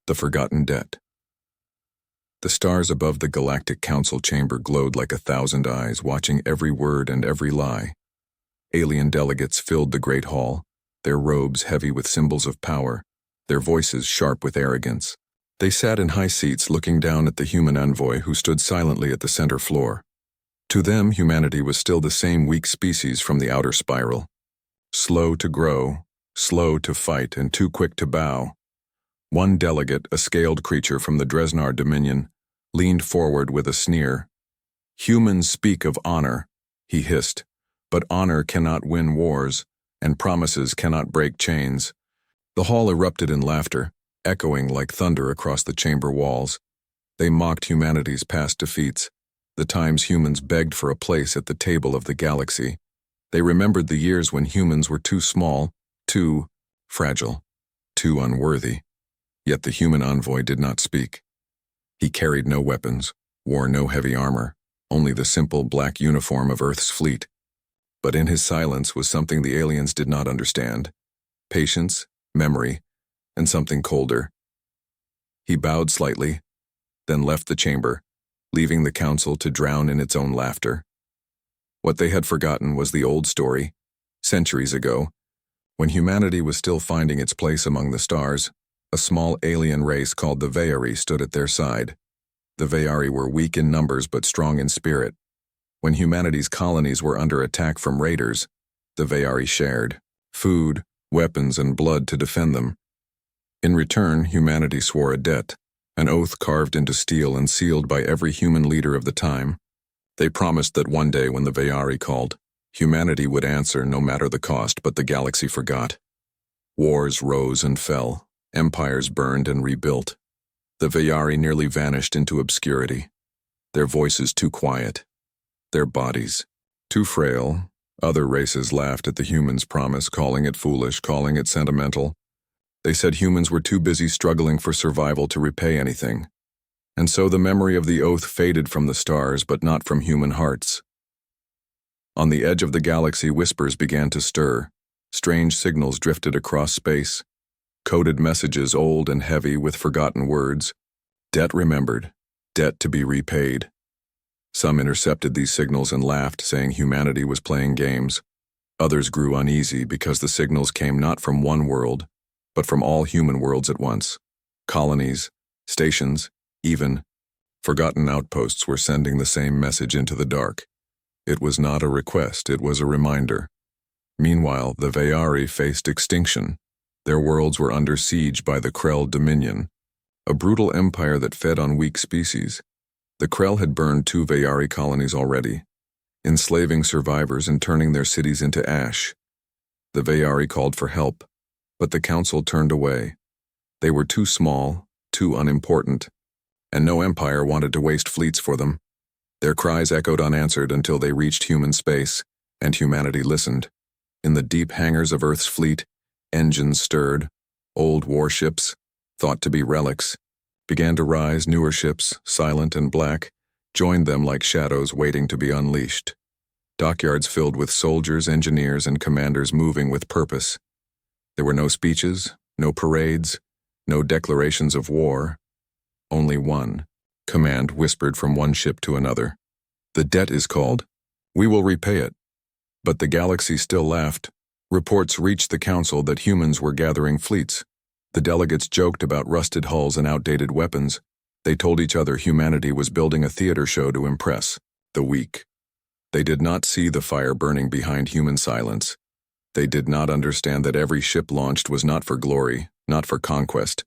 The Forgotten Debt. The stars above the Galactic Council chamber glowed like 1,000 eyes, watching every word and every lie. Alien delegates filled the great hall, their robes heavy with symbols of power, their voices sharp with arrogance. They sat in high seats looking down at the human envoy who stood silently at the center floor. To them, humanity was still the same weak species from the outer spiral. Slow to grow, slow to fight, and too quick to bow. One delegate, a scaled creature from the Dresnar Dominion, leaned forward with a sneer. "Humans speak of honor," he hissed, "but honor cannot win wars, and promises cannot break chains." The hall erupted in laughter, echoing like thunder across the chamber walls. They mocked humanity's past defeats, the times humans begged for a place at the table of the galaxy. They remembered the years when humans were too small, too fragile, too unworthy. Yet the human envoy did not speak. He carried no weapons, wore no heavy armor, only the simple black uniform of Earth's fleet. But in his silence was something the aliens did not understand: patience, memory, and something colder. He bowed slightly, then left the chamber, leaving the council to drown in its own laughter. What they had forgotten was the old story, centuries ago, when humanity was still finding its place among the stars. A small alien race called the Vayari stood at their side. The Vayari were weak in numbers but strong in spirit. When humanity's colonies were under attack from raiders, the Vayari shared food, weapons, and blood to defend them. In return, humanity swore a debt, an oath carved into steel and sealed by every human leader of the time. They promised that one day when the Vayari called, humanity would answer no matter the cost, but the galaxy forgot. Wars rose and fell. Empires burned and rebuilt. The Vayari nearly vanished into obscurity. Their voices too quiet. Their bodies too frail. Other races laughed at the humans' promise, calling it foolish, calling it sentimental. They said humans were too busy struggling for survival to repay anything. And so the memory of the oath faded from the stars, but not from human hearts. On the edge of the galaxy, whispers began to stir. Strange signals drifted across space. Coded messages old and heavy with forgotten words. Debt remembered, debt to be repaid. Some intercepted these signals and laughed, saying humanity was playing games. Others grew uneasy because the signals came not from one world, but from all human worlds at once. Colonies, stations, even forgotten outposts were sending the same message into the dark. It was not a request, it was a reminder. Meanwhile, the Vayari faced extinction. Their worlds were under siege by the Krell Dominion, a brutal empire that fed on weak species. The Krell had burned 2 Vayari colonies already, enslaving survivors and turning their cities into ash. The Vayari called for help, but the council turned away. They were too small, too unimportant, and no empire wanted to waste fleets for them. Their cries echoed unanswered until they reached human space, and humanity listened. In the deep hangars of Earth's fleet, engines stirred. Old warships, thought to be relics, began to rise. Newer ships, silent and black, joined them like shadows waiting to be unleashed. Dockyards filled with soldiers, engineers, and commanders moving with purpose. There were no speeches, no parades, no declarations of war. Only one command whispered from one ship to another. "The debt is called. We will repay it." But the galaxy still laughed. Reports reached the council that humans were gathering fleets. The delegates joked about rusted hulls and outdated weapons. They told each other humanity was building a theater show to impress the weak. They did not see the fire burning behind human silence. They did not understand that every ship launched was not for glory, not for conquest,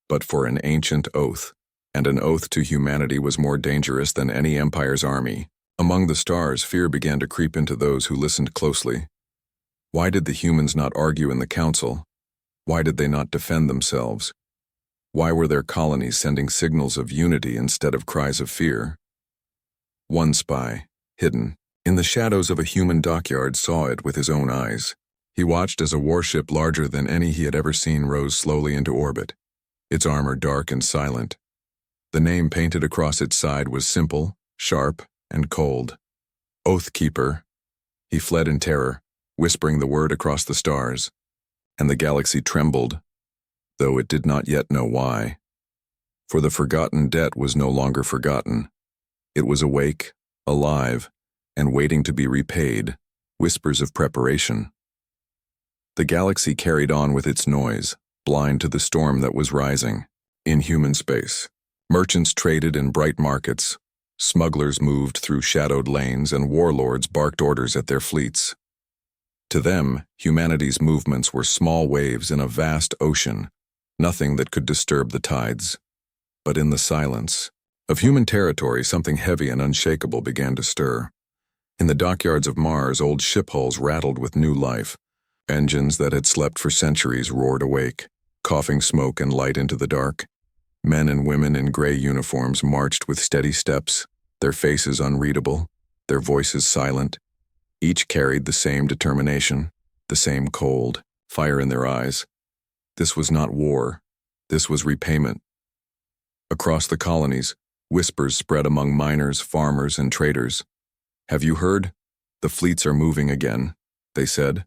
but for an ancient oath. And an oath to humanity was more dangerous than any empire's army. Among the stars, fear began to creep into those who listened closely. Why did the humans not argue in the council? Why did they not defend themselves? Why were their colonies sending signals of unity instead of cries of fear? One spy, hidden in the shadows of a human dockyard, saw it with his own eyes. He watched as a warship larger than any he had ever seen rose slowly into orbit, its armor dark and silent. The name painted across its side was simple, sharp, and cold. Oathkeeper. He fled in terror, whispering the word across the stars, and the galaxy trembled, though it did not yet know why. For the forgotten debt was no longer forgotten. It was awake, alive, and waiting to be repaid, whispers of preparation. The galaxy carried on with its noise, blind to the storm that was rising. In human space, merchants traded in bright markets, smugglers moved through shadowed lanes, and warlords barked orders at their fleets. To them, humanity's movements were small waves in a vast ocean, nothing that could disturb the tides. But in the silence of human territory, something heavy and unshakable began to stir. In the dockyards of Mars, old ship hulls rattled with new life. Engines that had slept for centuries roared awake, coughing smoke and light into the dark. Men and women in gray uniforms marched with steady steps, their faces unreadable, their voices silent. Each carried the same determination, the same cold, fire in their eyes. This was not war. This was repayment. Across the colonies, whispers spread among miners, farmers, and traders. "Have you heard? The fleets are moving again," they said.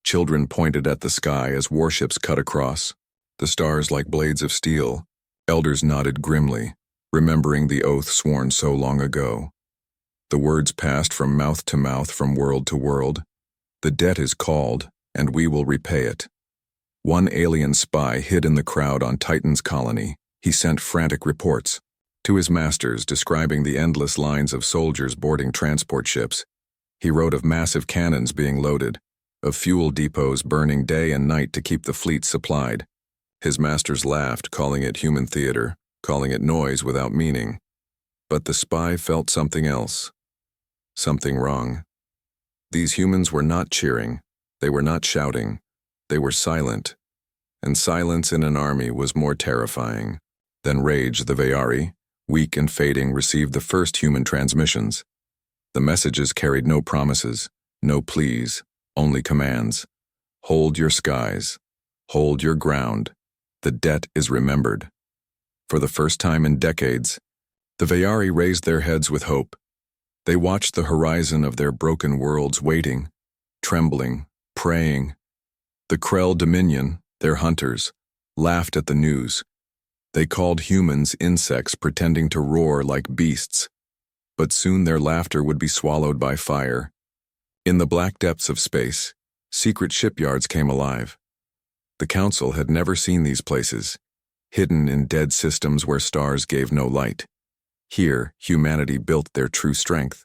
Children pointed at the sky as warships cut across, the stars like blades of steel. Elders nodded grimly, remembering the oath sworn so long ago. The words passed from mouth to mouth, from world to world. "The debt is called, and we will repay it." One alien spy hid in the crowd on Titan's colony. He sent frantic reports to his masters, describing the endless lines of soldiers boarding transport ships. He wrote of massive cannons being loaded, of fuel depots burning day and night to keep the fleet supplied. His masters laughed, calling it human theater, calling it noise without meaning. But the spy felt something else. Something wrong. These humans were not cheering. They were not shouting. They were silent. And silence in an army was more terrifying. Then rage. The Vayari, weak and fading, received the first human transmissions. The messages carried no promises, no pleas, only commands. Hold your skies. Hold your ground. The debt is remembered. For the first time in decades, the Vayari raised their heads with hope. They watched the horizon of their broken worlds, waiting, trembling, praying. The Krell Dominion, their hunters, laughed at the news. They called humans insects, pretending to roar like beasts. But soon their laughter would be swallowed by fire. In the black depths of space, secret shipyards came alive. The Council had never seen these places, hidden in dead systems where stars gave no light. Here, humanity built their true strength.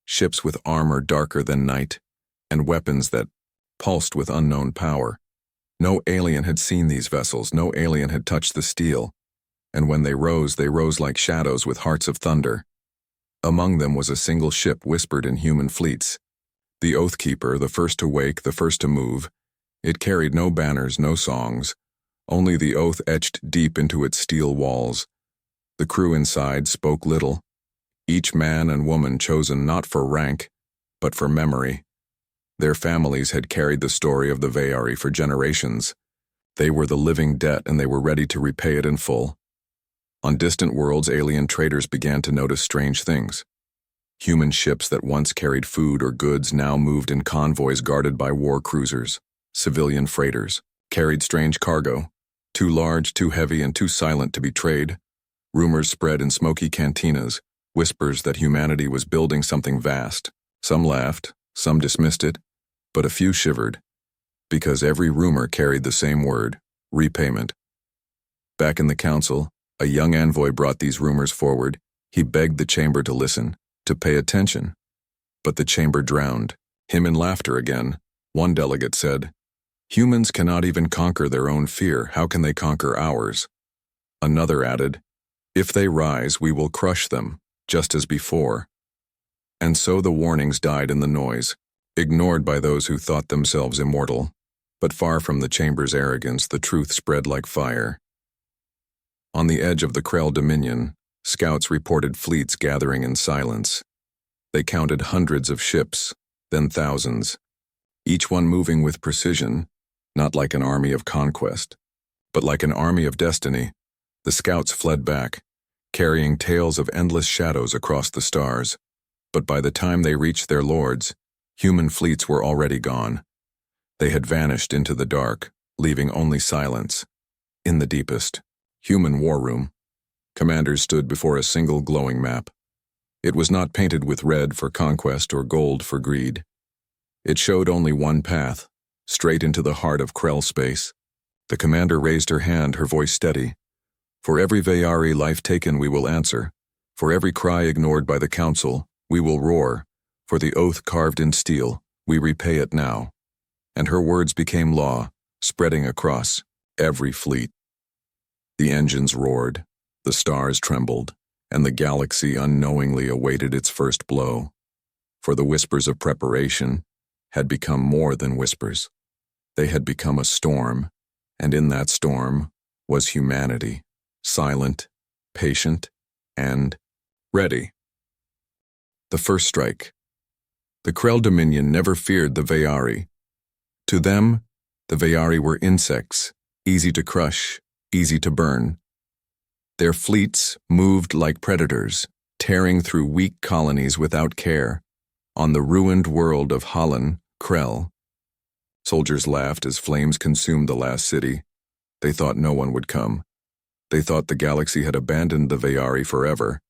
Ships with armor darker than night, and weapons that pulsed with unknown power. No alien had seen these vessels, no alien had touched the steel, and when they rose like shadows with hearts of thunder. Among them was a single ship whispered in human fleets. The Oathkeeper, the first to wake, the first to move. It carried no banners, no songs, only the oath etched deep into its steel walls. The crew inside spoke little, each man and woman chosen not for rank, but for memory. Their families had carried the story of the Vayari for generations. They were the living debt, and they were ready to repay it in full. On distant worlds, alien traders began to notice strange things. Human ships that once carried food or goods now moved in convoys guarded by war cruisers. Civilian freighters carried strange cargo, too large, too heavy, and too silent to be trade. Rumors spread in smoky cantinas, whispers that humanity was building something vast. Some laughed, some dismissed it, but a few shivered, because every rumor carried the same word: repayment. Back in the Council, a young envoy brought these rumors forward. He begged the chamber to listen, to pay attention. But the chamber drowned him in laughter again. One delegate said, "Humans cannot even conquer their own fear. How can they conquer ours?" Another added, "If they rise, we will crush them, just as before." And so the warnings died in the noise, ignored by those who thought themselves immortal. But far from the chamber's arrogance, the truth spread like fire. On the edge of the Krell Dominion, scouts reported fleets gathering in silence. They counted hundreds of ships, then thousands, each one moving with precision, not like an army of conquest, but like an army of destiny. The scouts fled back, carrying tales of endless shadows across the stars. But by the time they reached their lords, human fleets were already gone. They had vanished into the dark, leaving only silence. In the deepest human war room, Commanders stood before a single glowing map. It was not painted with red for conquest or gold for greed. It showed only one path, straight into the heart of Krell space. The commander raised her hand, her voice steady. For every Vayari life taken, we will answer. For every cry ignored by the council, we will roar. For the oath carved in steel, we repay it now. And her words became law, spreading across every fleet. The engines roared, the stars trembled, and the galaxy unknowingly awaited its first blow. For the whispers of preparation had become more than whispers. They had become a storm, and in that storm was humanity, silent, patient, and ready. The first strike. The Krell Dominion never feared the Vayari. To them, the Vayari were insects, easy to crush, easy to burn. Their fleets moved like predators, tearing through weak colonies without care, on the ruined world of Holland, Krell. Soldiers laughed as flames consumed the last city. They thought no one would come. They thought the galaxy had abandoned the Vayari forever.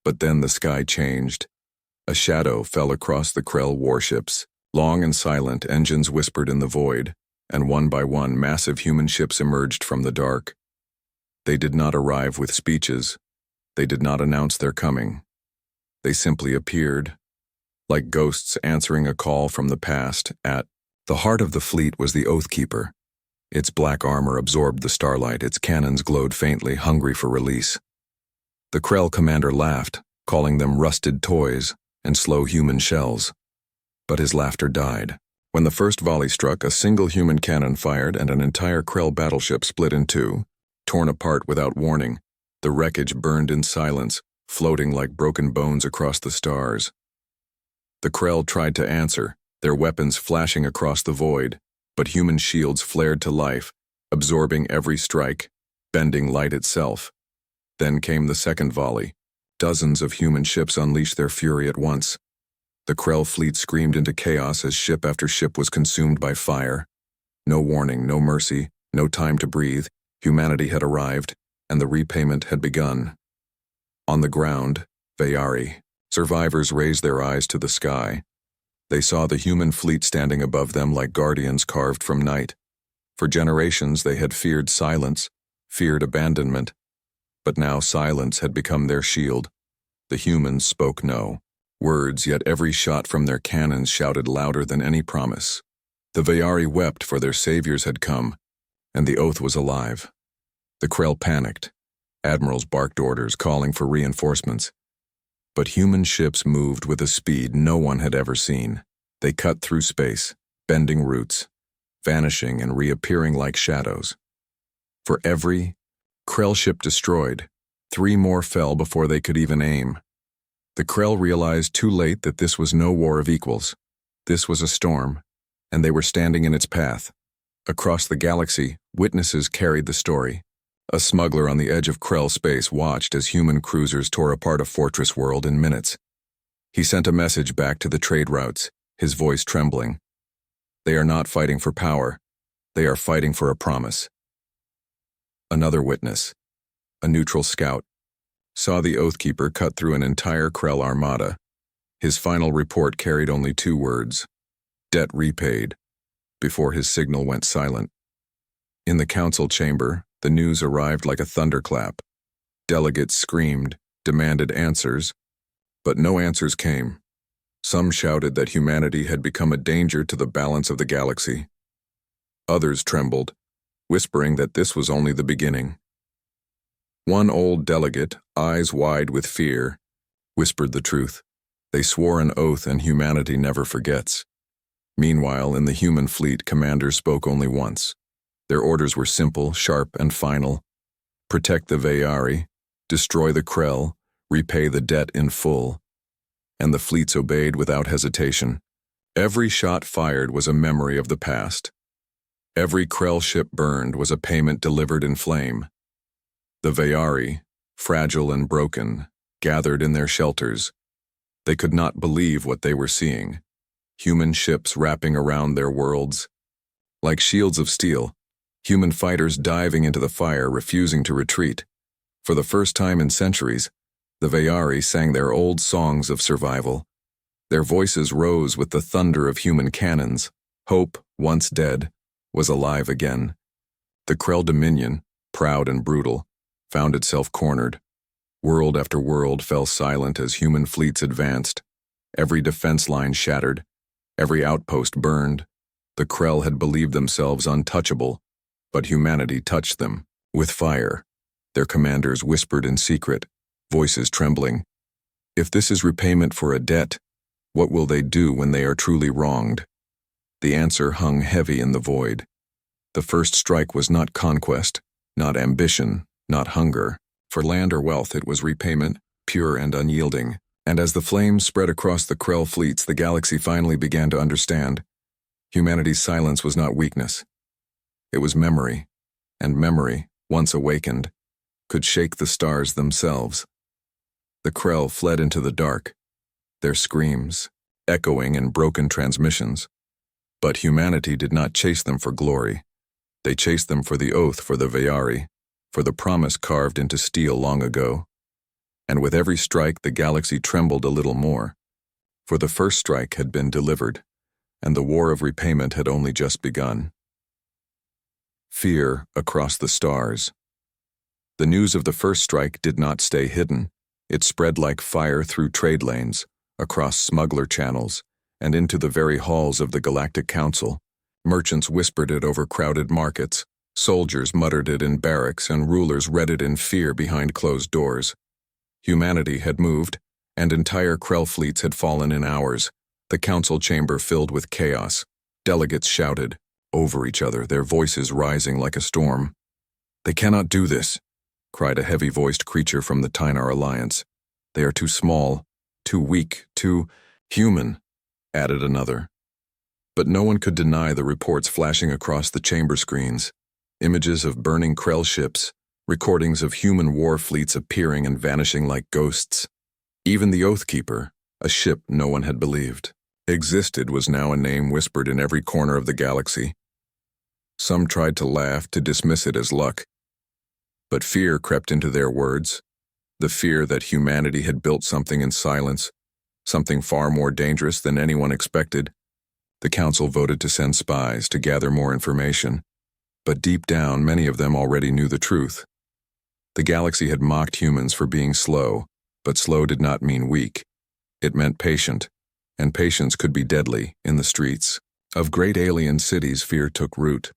But then the sky changed. A shadow fell across the Krell warships. Long and silent, engines whispered in the void, and one by one massive human ships emerged from the dark. They did not arrive with speeches. They did not announce their coming. They simply appeared, like ghosts answering a call from the past. At the heart of the fleet was the Oathkeeper. Its black armor absorbed the starlight, its cannons glowed faintly, hungry for release. The Krell commander laughed, calling them rusted toys and slow human shells. But his laughter died. When the first volley struck, a single human cannon fired and an entire Krell battleship split in two, torn apart without warning. The wreckage burned in silence, floating like broken bones across the stars. The Krell tried to answer, their weapons flashing across the void, but human shields flared to life, absorbing every strike, bending light itself. Then came the second volley. Dozens of human ships unleashed their fury at once. The Krell fleet screamed into chaos as ship after ship was consumed by fire. No warning, no mercy, no time to breathe. Humanity had arrived, and the repayment had begun. On the ground, Vayari. Survivors raised their eyes to the sky. They saw the human fleet standing above them like guardians carved from night. For generations they had feared silence, feared abandonment. But now silence had become their shield. The humans spoke no words, yet every shot from their cannons shouted louder than any promise. The Vayari wept, for their saviors had come, and the oath was alive. The Krell panicked. Admirals barked orders, calling for reinforcements. But human ships moved with a speed no one had ever seen. They cut through space, bending routes, vanishing and reappearing like shadows. For every Krell ship destroyed, 3 more fell before they could even aim. The Krell realized too late that this was no war of equals. This was a storm, and they were standing in its path. Across the galaxy, witnesses carried the story. A smuggler on the edge of Krell space watched as human cruisers tore apart a fortress world in minutes. He sent a message back to the trade routes, his voice trembling. They are not fighting for power. They are fighting for a promise. Another witness, a neutral scout, saw the Oathkeeper cut through an entire Krell armada. His final report carried only 2 words: debt repaid, before his signal went silent. In the council chamber, the news arrived like a thunderclap. Delegates screamed, demanded answers, but no answers came. Some shouted that humanity had become a danger to the balance of the galaxy. Others trembled, whispering that this was only the beginning. One old delegate, eyes wide with fear, whispered the truth. They swore an oath, and humanity never forgets. Meanwhile, in the human fleet, commanders spoke only once. Their orders were simple, sharp, and final. Protect the Vayari, destroy the Krell, repay the debt in full. And the fleets obeyed without hesitation. Every shot fired was a memory of the past. Every Krell ship burned was a payment delivered in flame. The Vayari, fragile and broken, gathered in their shelters. They could not believe what they were seeing. Human ships wrapping around their worlds. Like shields of steel, human fighters diving into the fire, refusing to retreat. For the first time in centuries, the Veyari sang their old songs of survival. Their voices rose with the thunder of human cannons. Hope, once dead, was alive again. The Krell dominion, proud and brutal, found itself cornered. World after world fell silent as human fleets advanced. Every defense line shattered. Every outpost burned. The Krell had believed themselves untouchable, but humanity touched them with fire. Their commanders whispered in secret, voices trembling. If this is repayment for a debt, what will they do when they are truly wronged? The answer hung heavy in the void. The first strike was not conquest, not ambition, not hunger. For land or wealth it was repayment, pure and unyielding. And as the flames spread across the Krell fleets, the galaxy finally began to understand. Humanity's silence was not weakness. It was memory, and memory, once awakened, could shake the stars themselves. The Krell fled into the dark, their screams echoing in broken transmissions. But humanity did not chase them for glory. They chased them for the oath for the Veyari, for the promise carved into steel long ago. And with every strike the galaxy trembled a little more, for the first strike had been delivered, and the war of repayment had only just begun. Fear across the stars. The news of the first strike did not stay hidden. It spread like fire through trade lanes, across smuggler channels, and into the very halls of the Galactic Council. Merchants whispered it over crowded markets, soldiers muttered it in barracks, and rulers read it in fear behind closed doors. Humanity had moved, and entire Krell fleets had fallen in hours. The council chamber filled with chaos. Delegates shouted over each other, their voices rising like a storm. "They cannot do this," cried a heavy-voiced creature from the Tynar Alliance. "They are too small, too weak, too human," added another. But no one could deny the reports flashing across the chamber screens. Images of burning Krell ships, recordings of human war fleets appearing and vanishing like ghosts. Even the Oathkeeper, a ship no one had believed existed, was now a name whispered in every corner of the galaxy. Some tried to laugh, to dismiss it as luck. But fear crept into their words, the fear that humanity had built something in silence, something far more dangerous than anyone expected. The council voted to send spies to gather more information, but deep down many of them already knew the truth. The galaxy had mocked humans for being slow, but slow did not mean weak. It meant patient, and patience could be deadly. In the streets of great alien cities, fear took root.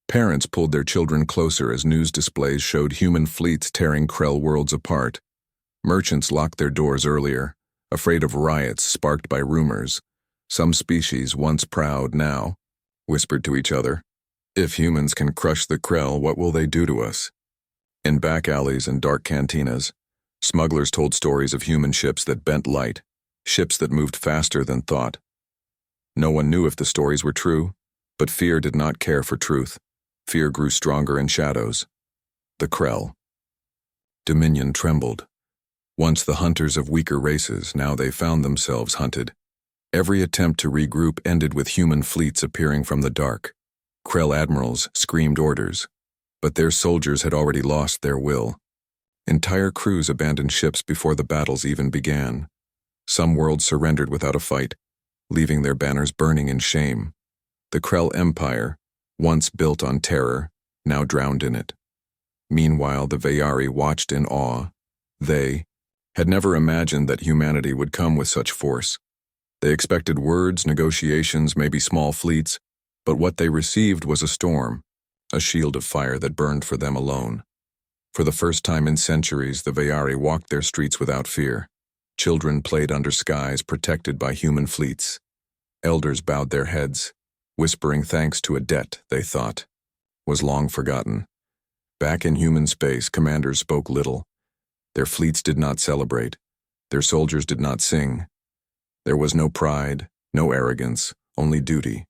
Parents pulled their children closer as news displays showed human fleets tearing Krell worlds apart. Merchants locked their doors earlier, afraid of riots sparked by rumors. Some species, once proud, now whispered to each other, "If humans can crush the Krell, what will they do to us?" In back alleys and dark cantinas, smugglers told stories of human ships that bent light, ships that moved faster than thought. No one knew if the stories were true, but fear did not care for truth. Fear grew stronger in shadows. The Krell dominion trembled. Once the hunters of weaker races, now they found themselves hunted. Every attempt to regroup ended with human fleets appearing from the dark. Krell admirals screamed orders, but their soldiers had already lost their will. Entire crews abandoned ships before the battles even began. Some worlds surrendered without a fight, leaving their banners burning in shame. The Krell Empire, once built on terror, now drowned in it. Meanwhile, the Veyari watched in awe. They had never imagined that humanity would come with such force. They expected words, negotiations, maybe small fleets, but what they received was a storm, a shield of fire that burned for them alone. For the first time in centuries, the Veyari walked their streets without fear. Children played under skies protected by human fleets. Elders bowed their heads, whispering thanks to a debt they thought was long forgotten. Back in human space, commanders spoke little. Their fleets did not celebrate. Their soldiers did not sing. There was no pride, no arrogance, only duty.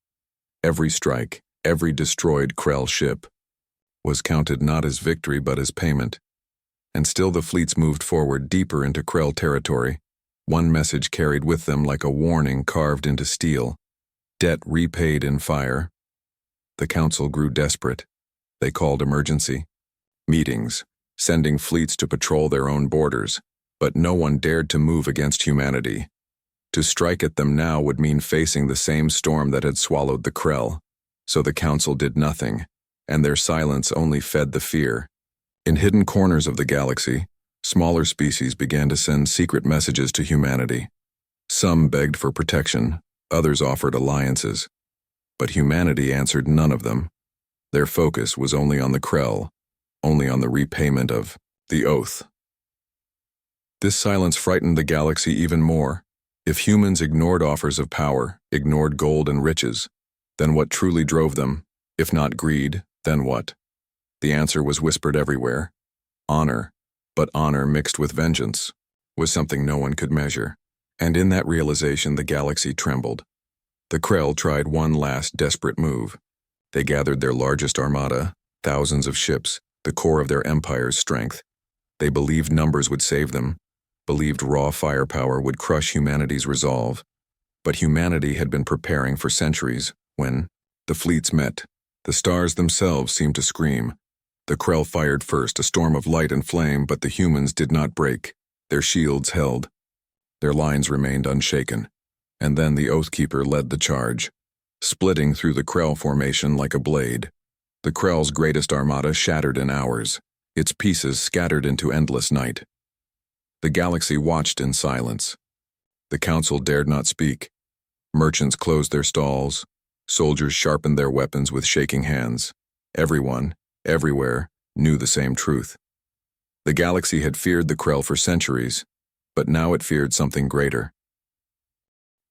Every strike, every destroyed Krell ship was counted not as victory but as payment. And still the fleets moved forward deeper into Krell territory. One message carried with them like a warning carved into steel: debt repaid in fire. The council grew desperate. They called emergency meetings, sending fleets to patrol their own borders, but no one dared to move against humanity. To strike at them now would mean facing the same storm that had swallowed the Krell, so the Council did nothing, and their silence only fed the fear. In hidden corners of the galaxy, smaller species began to send secret messages to humanity. Some begged for protection, others offered alliances. But humanity answered none of them. Their focus was only on the Krell, only on the repayment of the oath. This silence frightened the galaxy even more. If humans ignored offers of power, ignored gold and riches, then what truly drove them? If not greed, then what? The answer was whispered everywhere. Honor, but honor mixed with vengeance, was something no one could measure. And in that realization the galaxy trembled. The Krell tried one last desperate move. They gathered their largest armada, thousands of ships, the core of their empire's strength. They believed numbers would save them, believed raw firepower would crush humanity's resolve. But humanity had been preparing for centuries when the fleets met. The stars themselves seemed to scream. The Krell fired first, a storm of light and flame, but the humans did not break. Their shields held. Their lines remained unshaken. And then the Oathkeeper led the charge, splitting through the Krell formation like a blade. The Krell's greatest armada shattered in hours, its pieces scattered into endless night. The galaxy watched in silence. The Council dared not speak. Merchants closed their stalls. Soldiers sharpened their weapons with shaking hands. Everyone, everywhere, knew the same truth. The galaxy had feared the Krell for centuries, but now it feared something greater.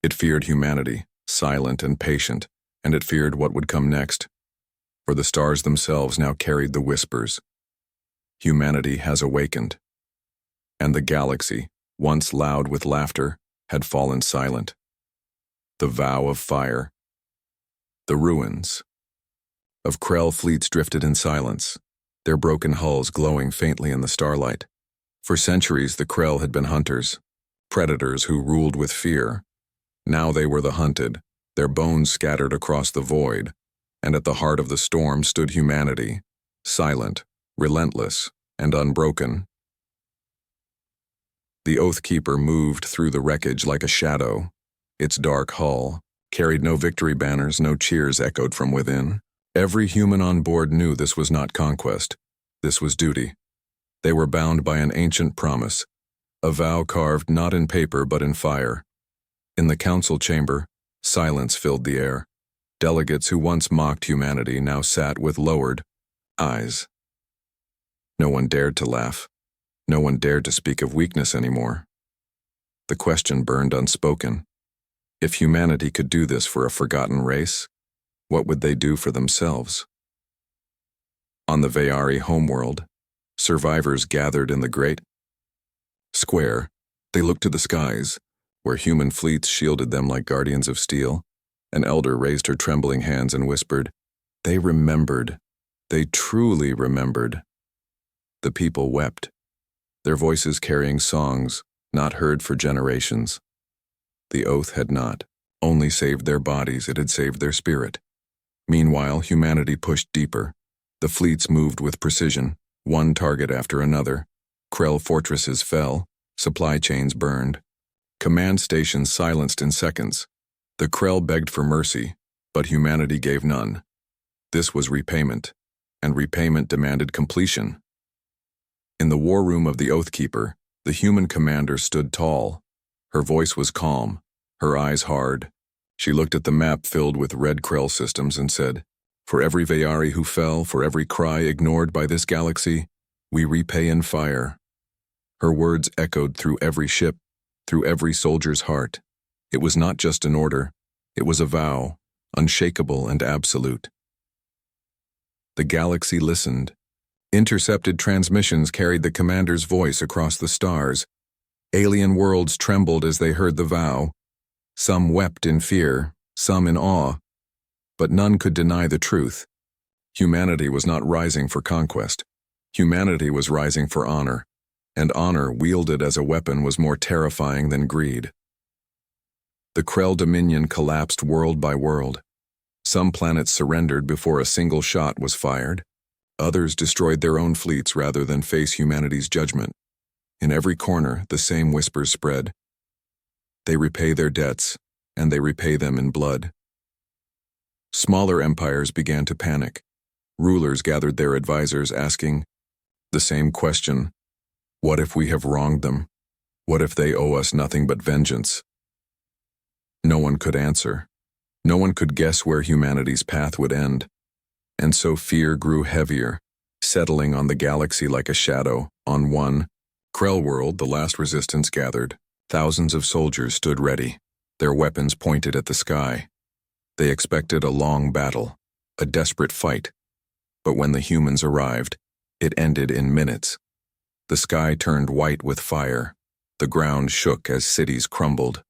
It feared humanity, silent and patient, and it feared what would come next. For the stars themselves now carried the whispers. Humanity has awakened. And the galaxy, once loud with laughter, had fallen silent. The vow of fire. The ruins of Krell fleets drifted in silence, their broken hulls glowing faintly in the starlight. For centuries the Krell had been hunters, predators who ruled with fear. Now they were the hunted, their bones scattered across the void, and at the heart of the storm stood humanity, silent, relentless, and unbroken. The Oathkeeper moved through the wreckage like a shadow. Its dark hull carried no victory banners, no cheers echoed from within. Every human on board knew this was not conquest. This was duty. They were bound by an ancient promise, a vow carved not in paper but in fire. In the council chamber, silence filled the air. Delegates who once mocked humanity now sat with lowered eyes. No one dared to laugh. No one dared to speak of weakness anymore. The question burned unspoken. If humanity could do this for a forgotten race, what would they do for themselves? On the Vayari homeworld, survivors gathered in the great square. They looked to the skies, where human fleets shielded them like guardians of steel. An elder raised her trembling hands and whispered, "They remembered. They truly remembered." The people wept, their voices carrying songs not heard for generations. The oath had not only saved their bodies, it had saved their spirit. Meanwhile, humanity pushed deeper. The fleets moved with precision, one target after another. Krell fortresses fell, supply chains burned. Command stations silenced in seconds. The Krell begged for mercy, but humanity gave none. This was repayment, and repayment demanded completion. In the war room of the Oathkeeper, the human commander stood tall. Her voice was calm, her eyes hard. She looked at the map filled with red Krell systems and said, "For every Vayari who fell, for every cry ignored by this galaxy, we repay in fire." Her words echoed through every ship, through every soldier's heart. It was not just an order, it was a vow, unshakable and absolute. The galaxy listened. Intercepted transmissions carried the commander's voice across the stars. Alien worlds trembled as they heard the vow. Some wept in fear, some in awe, but none could deny the truth. Humanity was not rising for conquest. Humanity was rising for honor, and honor wielded as a weapon was more terrifying than greed. The Krell dominion collapsed world by world. Some planets surrendered before a single shot was fired. Others destroyed their own fleets rather than face humanity's judgment. In every corner, the same whispers spread. They repay their debts, and they repay them in blood. Smaller empires began to panic. Rulers gathered their advisors asking the same question: what if we have wronged them? What if they owe us nothing but vengeance? No one could answer. No one could guess where humanity's path would end. And so fear grew heavier, settling on the galaxy like a shadow. On one Krell world, the last resistance gathered. Thousands of soldiers stood ready, their weapons pointed at the sky. They expected a long battle, a desperate fight. But when the humans arrived, it ended in minutes. The sky turned white with fire. The ground shook as cities crumbled.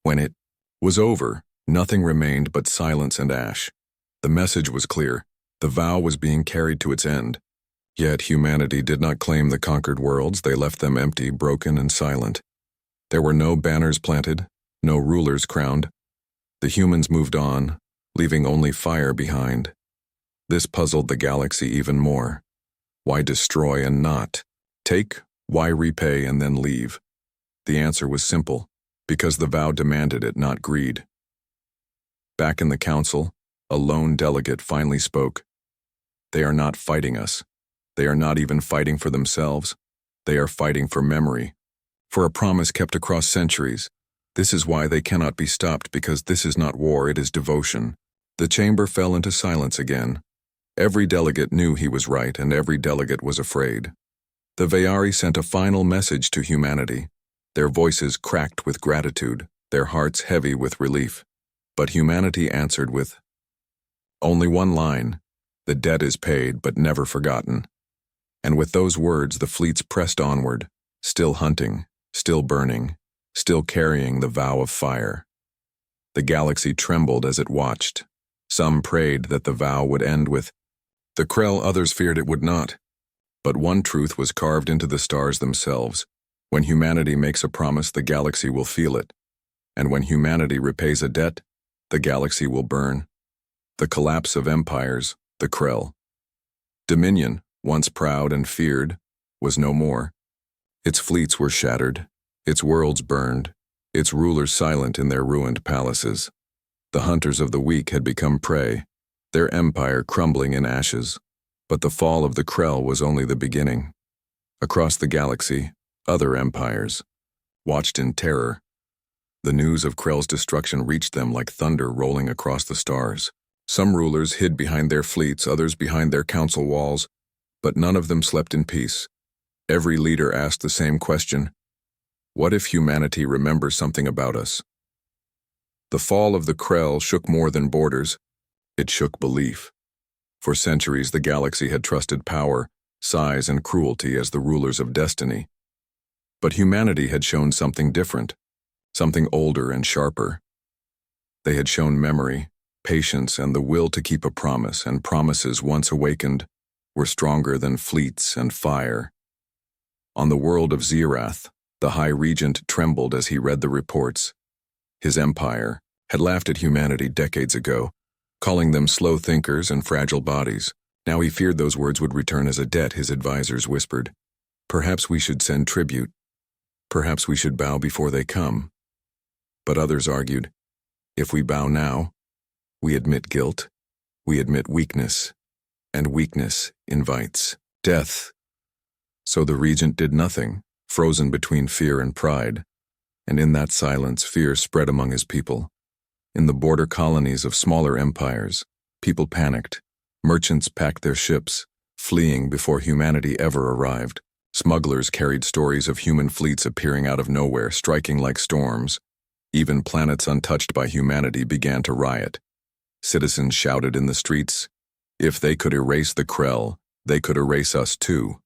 When it was over, nothing remained but silence and ash. The message was clear. The vow was being carried to its end. Yet humanity did not claim the conquered worlds. They left them empty, broken, and silent. There were no banners planted, no rulers crowned. The humans moved on, leaving only fire behind. This puzzled the galaxy even more. Why destroy and not take? Why repay and then leave? The answer was simple: because the vow demanded it, not greed. Back in the council, a lone delegate finally spoke. They are not fighting us. They are not even fighting for themselves. They are fighting for memory, for a promise kept across centuries. This is why they cannot be stopped, because this is not war, it is devotion. The chamber fell into silence again. Every delegate knew he was right, and every delegate was afraid. The Vayari sent a final message to humanity, their voices cracked with gratitude, their hearts heavy with relief. But humanity answered with only one line: the debt is paid but never forgotten. And with those words, the fleets pressed onward, still hunting, still burning, still carrying the vow of fire. The galaxy trembled as it watched. Some prayed that the vow would end with the Krell, others feared it would not. But one truth was carved into the stars themselves: when humanity makes a promise, the galaxy will feel it. And when humanity repays a debt, the galaxy will burn. The collapse of empires, the Krell. Dominion, once proud and feared, was no more. Its fleets were shattered, its worlds burned, its rulers silent in their ruined palaces. The hunters of the weak had become prey, their empire crumbling in ashes. But the fall of the Krell was only the beginning. Across the galaxy, other empires watched in terror. The news of Krell's destruction reached them like thunder rolling across the stars. Some rulers hid behind their fleets, others behind their council walls, but none of them slept in peace. Every leader asked the same question: what if humanity remembers something about us? The fall of the Krell shook more than borders. It shook belief. For centuries, the galaxy had trusted power, size, and cruelty as the rulers of destiny. But humanity had shown something different, something older and sharper. They had shown memory, patience, and the will to keep a promise, and promises once awakened were stronger than fleets and fire. On the world of Zirath, the High Regent trembled as he read the reports. His empire had laughed at humanity decades ago, calling them slow thinkers and fragile bodies. Now he feared those words would return as a debt. His advisors whispered, "Perhaps we should send tribute. Perhaps we should bow before they come." But others argued, "If we bow now, we admit guilt, we admit weakness, and weakness invites death." So the regent did nothing, frozen between fear and pride. And in that silence, fear spread among his people. In the border colonies of smaller empires, people panicked. Merchants packed their ships, fleeing before humanity ever arrived. Smugglers carried stories of human fleets appearing out of nowhere, striking like storms. Even planets untouched by humanity began to riot. Citizens shouted in the streets, "If they could erase the Krell, they could erase us too."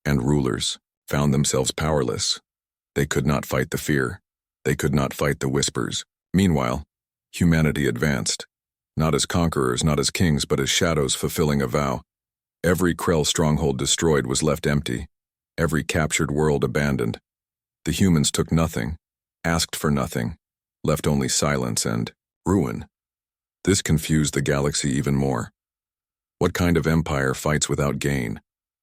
And rulers found themselves powerless. They could not fight the fear. They could not fight the whispers. Meanwhile, humanity advanced, not as conquerors, not as kings, but as shadows fulfilling a vow. Every Krell stronghold destroyed was left empty. Every captured world abandoned. The humans took nothing, asked for nothing, left only silence and ruin. This confused the galaxy even more. What kind of empire fights without gain?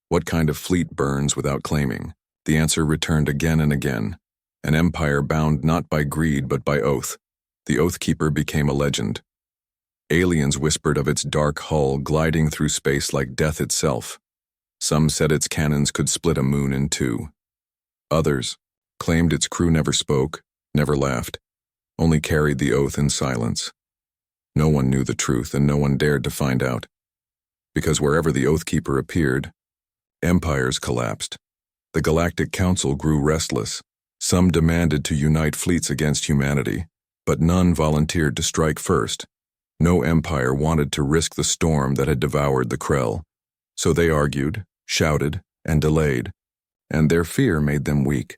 What kind of fleet burns without claiming? The answer returned again and again. An empire bound not by greed but by oath. The Oathkeeper became a legend. Aliens whispered of its dark hull gliding through space like death itself. Some said its cannons could split a moon in two. Others claimed its crew never spoke, never laughed, only carried the oath in silence. No one knew the truth, and no one dared to find out. Because wherever the Oathkeeper appeared, empires collapsed. The Galactic Council grew restless. Some demanded to unite fleets against humanity, but none volunteered to strike first. No empire wanted to risk the storm that had devoured the Krell. So they argued, shouted, and delayed, and their fear made them weak.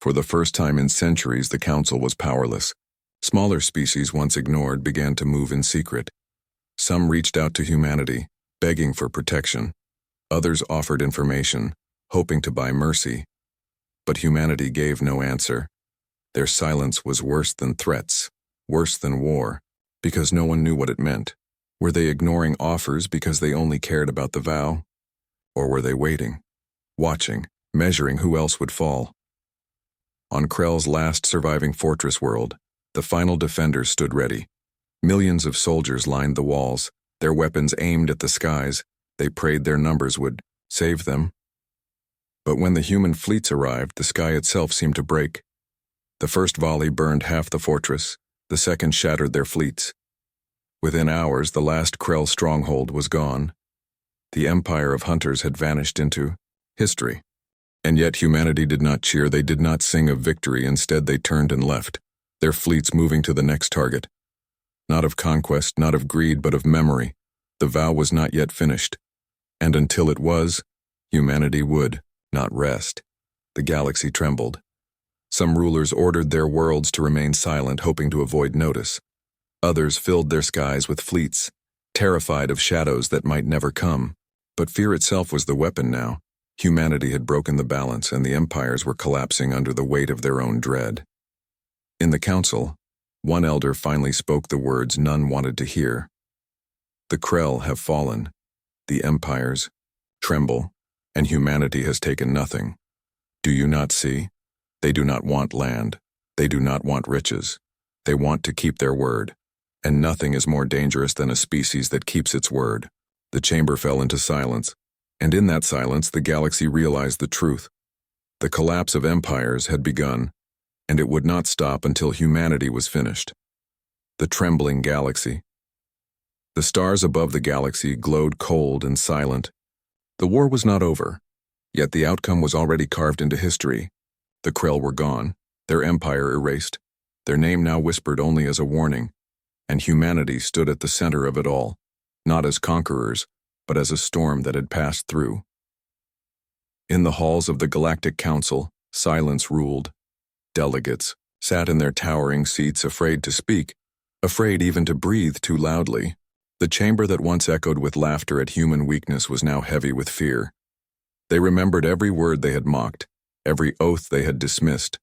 For the first time in centuries, the Council was powerless. Smaller species once ignored began to move in secret. Some reached out to humanity, begging for protection. Others offered information, hoping to buy mercy. But humanity gave no answer. Their silence was worse than threats, worse than war, because no one knew what it meant. Were they ignoring offers because they only cared about the vow? Or were they waiting, watching, measuring who else would fall? On Krell's last surviving fortress world, the final defenders stood ready. Millions of soldiers lined the walls, their weapons aimed at the skies. They prayed their numbers would save them. But when the human fleets arrived, the sky itself seemed to break. The first volley burned half the fortress, the second shattered their fleets. Within hours, the last Krell stronghold was gone. The empire of hunters had vanished into history. And yet humanity did not cheer, they did not sing of victory, instead they turned and left, their fleets moving to the next target. Not of conquest, not of greed, but of memory. The vow was not yet finished. And until it was, humanity would not rest. The galaxy trembled. Some rulers ordered their worlds to remain silent, hoping to avoid notice. Others filled their skies with fleets, terrified of shadows that might never come. But fear itself was the weapon now. Humanity had broken the balance, and the empires were collapsing under the weight of their own dread. In the council, one elder finally spoke the words none wanted to hear. The Krell have fallen. The empires tremble, and humanity has taken nothing. Do you not see? They do not want land. They do not want riches. They want to keep their word. And nothing is more dangerous than a species that keeps its word. The chamber fell into silence, and in that silence the galaxy realized the truth. The collapse of empires had begun, and it would not stop until humanity was finished. The trembling galaxy. The stars above the galaxy glowed cold and silent. The war was not over, yet the outcome was already carved into history. The Krell were gone, their empire erased, their name now whispered only as a warning, and humanity stood at the center of it all, not as conquerors, but as a storm that had passed through. In the halls of the Galactic Council, silence ruled. Delegates sat in their towering seats, afraid to speak, afraid even to breathe too loudly. The chamber that once echoed with laughter at human weakness was now heavy with fear. They remembered every word they had mocked, every oath they had dismissed.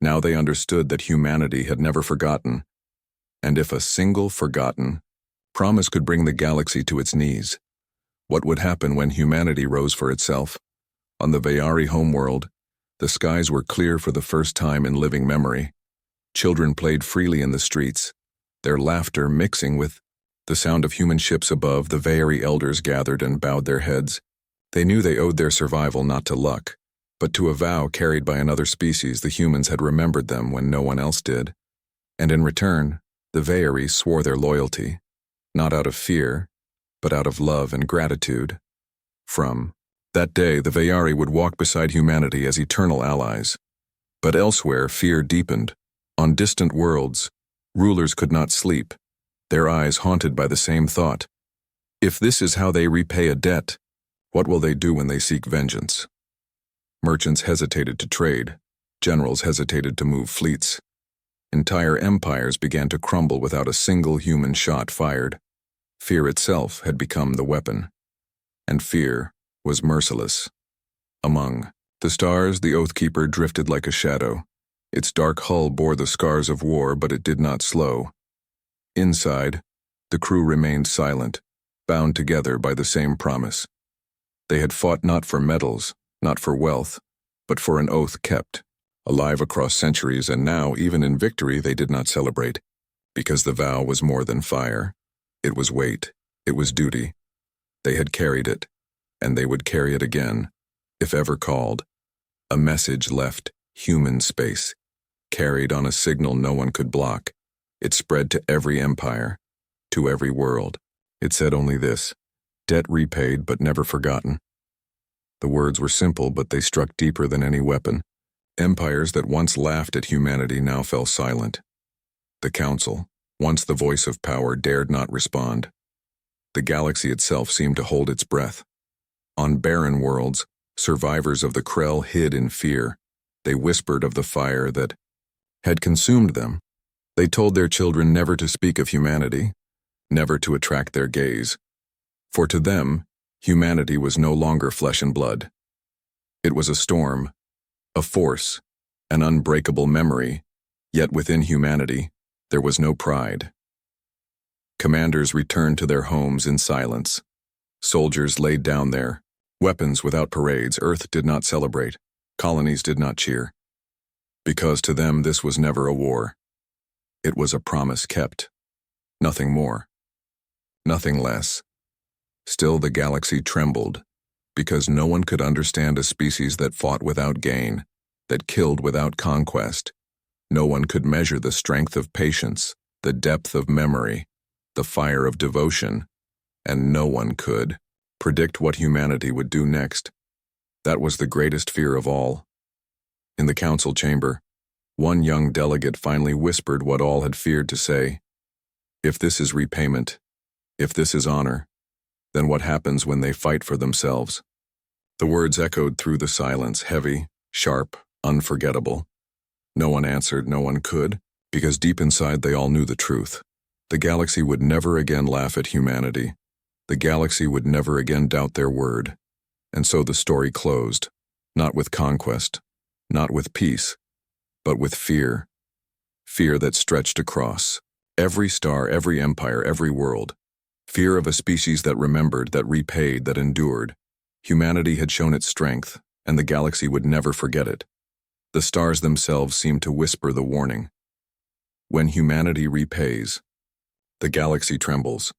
Now they understood that humanity had never forgotten, and if a single forgotten promise could bring the galaxy to its knees, what would happen when humanity rose for itself? On the Vayari homeworld, the skies were clear for the first time in living memory. Children played freely in the streets, their laughter mixing with the sound of human ships above. The Vayari elders gathered and bowed their heads. They knew they owed their survival not to luck, but to a vow carried by another species. The humans had remembered them when no one else did. And in return, the Vayari swore their loyalty, not out of fear, but out of love and gratitude. From that day, the Vayari would walk beside humanity as eternal allies. But elsewhere, fear deepened. On distant worlds, rulers could not sleep, their eyes haunted by the same thought. If this is how they repay a debt, what will they do when they seek vengeance? Merchants hesitated to trade. Generals hesitated to move fleets. Entire empires began to crumble without a single human shot fired. Fear itself had become the weapon. And fear was merciless. Among the stars, the Oathkeeper drifted like a shadow. Its dark hull bore the scars of war, but it did not slow. Inside, the crew remained silent, bound together by the same promise. They had fought not for medals, not for wealth, but for an oath kept, alive across centuries, and now, even in victory, they did not celebrate, because the vow was more than fire. It was weight, it was duty. They had carried it, and they would carry it again, if ever called. A message left human space, carried on a signal no one could block. It spread to every empire, to every world. It said only this: debt repaid but never forgotten. The words were simple, but they struck deeper than any weapon. Empires that once laughed at humanity now fell silent. The Council, once the voice of power, dared not respond. The galaxy itself seemed to hold its breath. On barren worlds, survivors of the Krell hid in fear. They whispered of the fire that had consumed them. They told their children never to speak of humanity, never to attract their gaze. For to them, humanity was no longer flesh and blood. It was a storm, a force, an unbreakable memory, yet within humanity, there was no pride. Commanders returned to their homes in silence. Soldiers laid down their weapons without parades. Earth did not celebrate. Colonies did not cheer. Because to them this was never a war. It was a promise kept. Nothing more. Nothing less. Still the galaxy trembled, because no one could understand a species that fought without gain, that killed without conquest. No one could measure the strength of patience, the depth of memory, the fire of devotion, and no one could predict what humanity would do next. That was the greatest fear of all. In the council chamber, one young delegate finally whispered what all had feared to say. If this is repayment, if this is honor, then what happens when they fight for themselves? The words echoed through the silence, heavy, sharp, unforgettable. No one answered, no one could, because deep inside they all knew the truth. The galaxy would never again laugh at humanity. The galaxy would never again doubt their word. And so the story closed, not with conquest, not with peace, but with fear. Fear that stretched across every star, every empire, every world. Fear of a species that remembered, that repaid, that endured. Humanity had shown its strength, and the galaxy would never forget it. The stars themselves seemed to whisper the warning. When humanity repays, the galaxy trembles.